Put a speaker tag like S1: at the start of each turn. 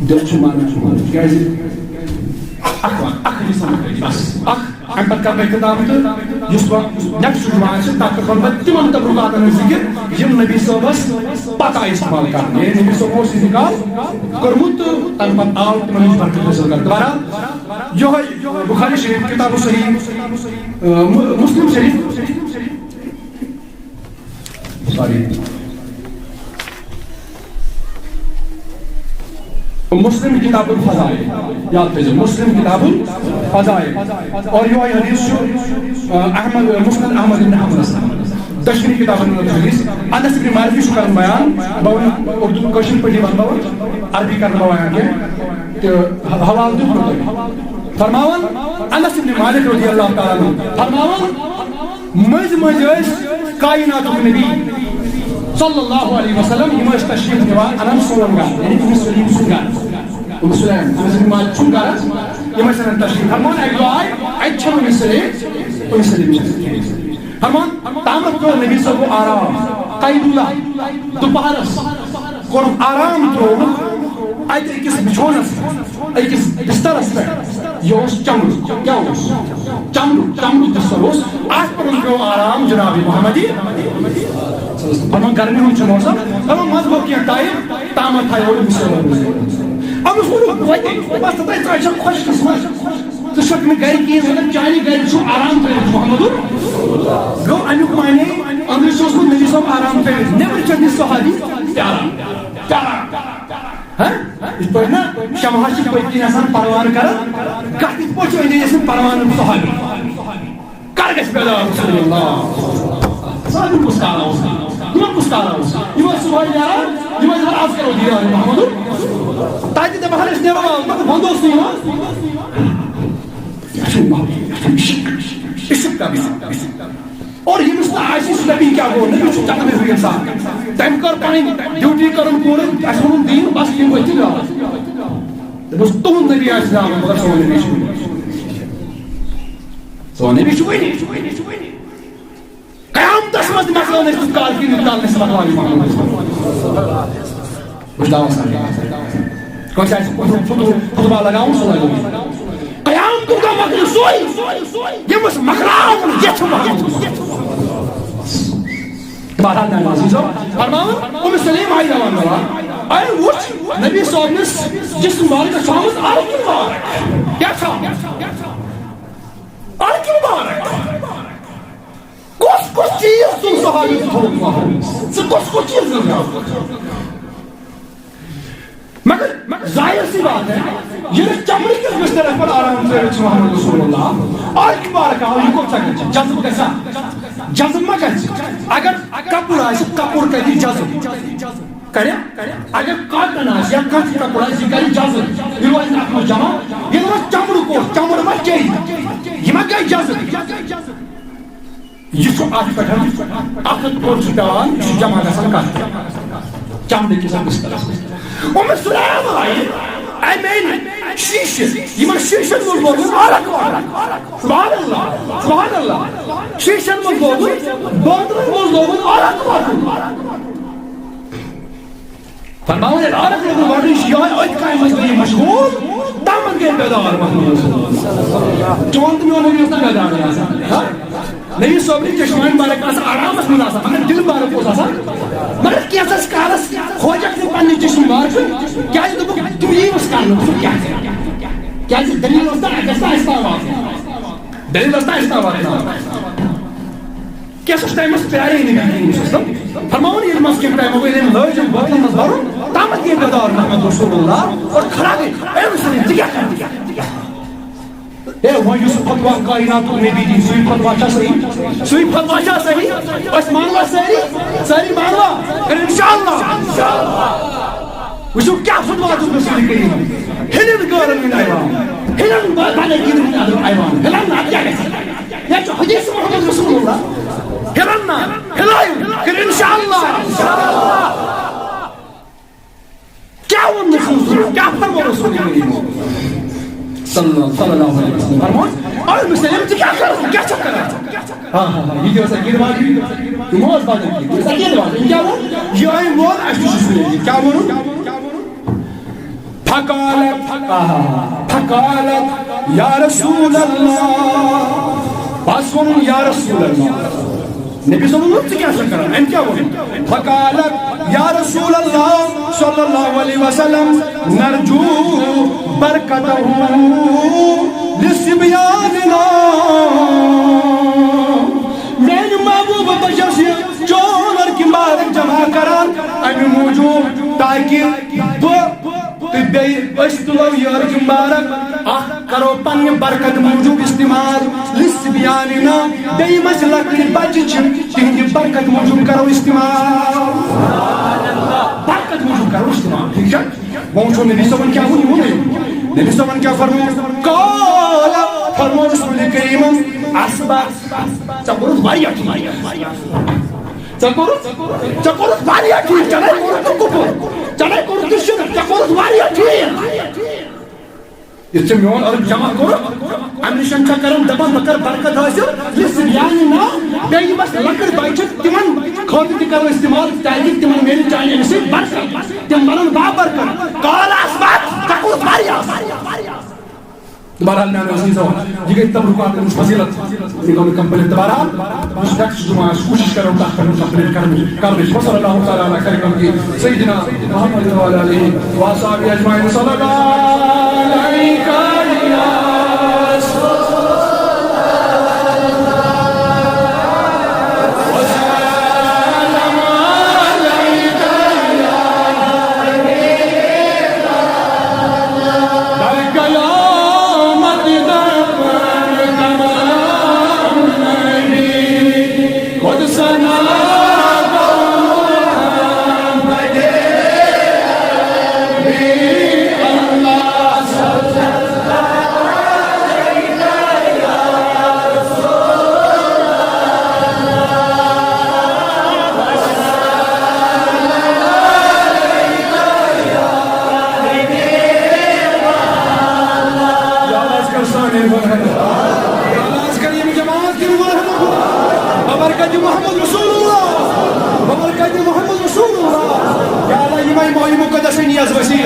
S1: دل چھُ مانان کیازِ اکھ حِصہٕ بس اکھ اَمہِ پتہٕ کر بہٕ خطاب تہٕ یُس وۄنۍ نیکسٹ جُمعہ چھُ تتھ پٮ۪ٹھ وَنہٕ بہٕ تِمن تبرُکاتن ہٕنٛز ذِکر یِم نبی صٲبس پتہٕ آیہِ استعمال کرنہٕ یعنی نبی صٲب اوس انتقال کوٚرمُت تہٕ تمہِ پتہٕ آو تِمن ہٕنٛز برکت حٲصِل کرنہٕ بہرحال یِہوے بخاری شریف کتاب صحیح مسلم شریف سوری مسلم کتاب الفضائل یاد تھٲیزیو مسلم کتاب الفضائل اور یِہوے حدیث چھُ احمد مسند احمد بن حنبلس دشوٕنی کتابن منٛز حدیث انس بن مالک چھُ کران بیان بہٕ وَنہٕ اردو کٲشِر پٲٹھی وَنہٕ بہٕ عربی کرنہٕ بہٕ بیان کینٛہہ تہٕ حوالہٕ دیُتمو تۄہہِ فرماوان انس بن مالک رضی اللہ تعالیٰ عنہ فرماوان مٔنٛزۍ مٔنٛزۍ ٲسۍ کایناتُک نبی صلی اللہ علیہ وسلم یِم ٲسۍ تشریف نِوان انان سون گرٕ یعنی أمِس سلیٖم سُنٛد گرٕ أمِس سُلیم أمِس بن مالک سُنٛد گرٕ یِم ٲسۍ انان تشریف فرمان اکہِ دۄہ آے اَتہِ چھنہٕ أمِس سلیٖم چھُنہٕ فرمان تامتھ کوٚر نبی صٲبو آرام قیلوٗلہ دُپہرس کوٚرُکھ آرام ترٛووُکھ اَتہِ أکِس بِچھونس أکِس بسترس پٮ۪ٹھ یہِ اوس چمڑٕ کیٛاہ اوس چمڑٕ بستر اوس اَتھ پٮ۪ٹھ پیوٚو آرام جناب محمدی فرمان گرمی ہُنٛد چھُ موسم فرمان منٛزٕ گوٚو کینٛہہ ٹایم تامتھ تھایو أمِس أمِس ووٚنُکھ وۄنۍ بس تۄہہِ چھےٚ خۄش قٕسمت ژٕ چھُکھ نہٕ گرِ کِہیٖنۍ چانہِ گرِ چھُ آرام کٔرِتھ محمدُر گوٚو امیُک معنے أنٛدرٕ چھُ اوسمُت نبی صٲب آرام کٔرِتھ نیبرٕ چھِ أمِس صحابی پیاران یِتھ پٲٹھۍ نا شمہس چھِ پٔتۍ کِنۍ آسان پروانہٕ کران کتھ یِتھ پٲٹھۍ چھُ أنٛدۍ أنٛدۍ آسان پروانہٕ صحابی کر گژھِ بیدار رسول اللہ صحابی کُس کارا اوس یِمن کُس کارا اوس یِم ٲسۍ صبحٲے نیران یِم ٲسۍ دپان آز کرو دیٖدار محمدُر تتہِ دپان أسۍ نیرو مگر ونٛدٕ اوس نہٕ یِوان اور ییٚمِس نہٕ آسہِ سُہ نبی کیٛاہ گوٚو نبی چھُ جنت ہُنٛد اِنسان تٔمۍ کٔر پنٕنۍ ڈیوٹی کٔرٕن پوٗرٕ اَسہِ ووٚنُن دیٖن بس یِم ؤتھِو دوٚپُس تُہُنٛد نبی آسہِ درٛامُت مگر سون نبی چھُ وٕنی قیامتس منٛز تہِ مۄکلاو نہٕ أسۍ تیُتھ کال کِہیٖنۍ یوٗت کال نہٕ أسۍ مۄکلاوان بہٕ چھُس دعوا سان کٲنٛسہِ آسہِ فُٹبال لگاوُن سُہ لگٲوِو قیامتُک دۄہ مۄکلہِ سُے ییٚمِس مۄکلاوُن یژھِ بہرحال عزیٖزو فرماوان أمِس سلیٖم آیہِ دَوان دَوان اے وٕچھ نبی صٲبنِس جسم مبارکس چھُ آمٕژ عرق مبارک کیٛاہ چھُ عرق مبارک کُس چیٖز ژٕ صحابی تھوٚوُکھ ژٕ کُس چیٖز مگر ظاہر سی بات ہے ییٚلہِ چمڑٕ کِس بسترس پٮ۪ٹھ آرام ترٲوِتھ چھُ محمد رسول اللہ عرق مبارک آو یہِ کوٚت گژھِ جذب گژھِ جذب ما گژھِ اگر کپُر آسہِ کپُر کرِ جذب کرِ اگر کاٹن آسہِ یا کانٛہہ تہِ کپُر آسہِ یہِ کرِ جذب یہِ روزِ اتھ منٛز جمع ییٚلہِ وۄنۍ چمڑٕ کوٚر چمڑٕ ما چیٚیہِ یہِ ما گٔے جذب یہ ات پہ ات پور پیوان جمع گژھان کتھ چمڑٕ کِس بسترس أمِس سُلیم آیہِ شیٖشہٕ یِمن شیٖشن منٛز لوگُن عرق سبحان اللہ سبحان اللہ شیٖشن منٛز لوگُن بٲتلن منٛز لوگُن عرق وَٹُن فرماوان ییٚلہِ عرق لوگُن وَٹُن یہِ چھِ یِہوٚے أتھۍ کامہِ منٛز گٔے مشغوٗل تَتھ منٛز گٔے بیدار چون تہٕ میون نبی اوس نہٕ بیدارٕے آسان نبی صٲبنہِ چشمانہِ مبارک آسان آرامس منٛز آسان مگر دِل مبارک اوس آسان مگر کینٛژس کالس کھوجکھ نہٕ پننہِ چشمہٕ مبارکہٕ کیازِ دوٚپُکھ تِم ییٖوُس کرنہٕ ژٕ کیٛاہ کیازِ دلیٖل ٲس نہٕ گژھِ نہٕ اَسہِ تام واتناوان دلیٖل ٲس نہٕ اَسہِ تام واتناوان کینٛژس ٹایمس پیارے نہٕ کینٛہہ فرماوان ییٚلہِ منٛز کینٛہہ ٹایمہٕ گٔے أمۍ لٲج یِم بٲتلن منٛز بَرُن تامتھ گٔے بیدار محمد رسول اللہ اور کھڑا گٔے اے سلیٖم ژٕ کیٛاہ کرٕ اے وۄنۍ یُس فتوا کایناتُک نبی دی سُے فتوا چھا صحیح أسۍ مانوا سٲری مانوا اِنشاءاللہ وٕچھِو کیٛاہ فتوا دیُت رسول کریم ہِلن غٲرن ہٕنٛدۍ ایوان ہِلن بدعقیٖدن ہٕنٛدۍ ایوان ہِلن نہ کیٛاہ گژھِ ییٚتہِ چھُ حدیث محمد رسول اللہ ہِلن نہ ہِلٲیِو کٔرِو اِنشاءاللہ کیٛاہ ووٚن رسول کیٛاہ فرموو رسول کریم صلی اللہ علیہ وسلم فرمون اور مسلم ژٕ کیٛاہ کَران کیٛاہ چھکھ کران یہِ تہِ ٲس عقیٖدٕ واجبی تِمو ٲس بدل کینٛہہ یہِ ٲس عقیٖدٕ واجبی کیٛاہ ووٚن یہِ ووٚن اَسہِ تہِ چھُ سُلے کیٛاہ ووٚنُن فقالت یا رسول اللہ بس ونن یا رسول اللہ نبی صلی اللہ علیہ وسلم کران ان کیا بولیں فقالت یا رسول اللہ صلی اللہ علیہ وسلم نرجو برکتہ لسبیاننا میری محبوب بچہ چون اور کی مبارک جمع کران امی موجود تاکہ اشتلو یار کی مبارک کرو پن برکت موجود استعمال لسبیاننا بیمس لکڑی بچی تہندی برکت موجود کرو استعمال برکت موجود کرو استعمال ٹھیک ہے وہ نبی صلی اللہ علیہ وسلم کیا ہوئی نبی صلی اللہ علیہ وسلم کیا فرمو قال فرمو رسول کریم اسبات چکورت واریا چکورت واریا ٹھیک چلائی کورت تو کپر چلائی کورت دشن چکورت واریا ٹھیک اس سے میون اور جمع کرو امنشن کا کرم دبان بکر برکت حاصل لسبیاننا بیئی بس لکڑ بائچت تمن خود کرو استعمال تاکہ تمن میری چاہیے سے برکت تم منن برکت قال اسبات چکورت واریا بہرحال میں عزیز ہوں یہ کہ تبرکات میں فضیلت نگاہ میں کمپلیٹ بہرحال اس نیکسٹ جمعہ کوشش کروں تاکہ کمپلیٹ کرنے صلی اللہ تعالیٰ علیہ کریم کی سیدنا محمد و علیہ وآصحابہ اجمعین صلی اللہ علیہ محمد رسول اللہ یا اللہ یہ مقدس نیاز وسیع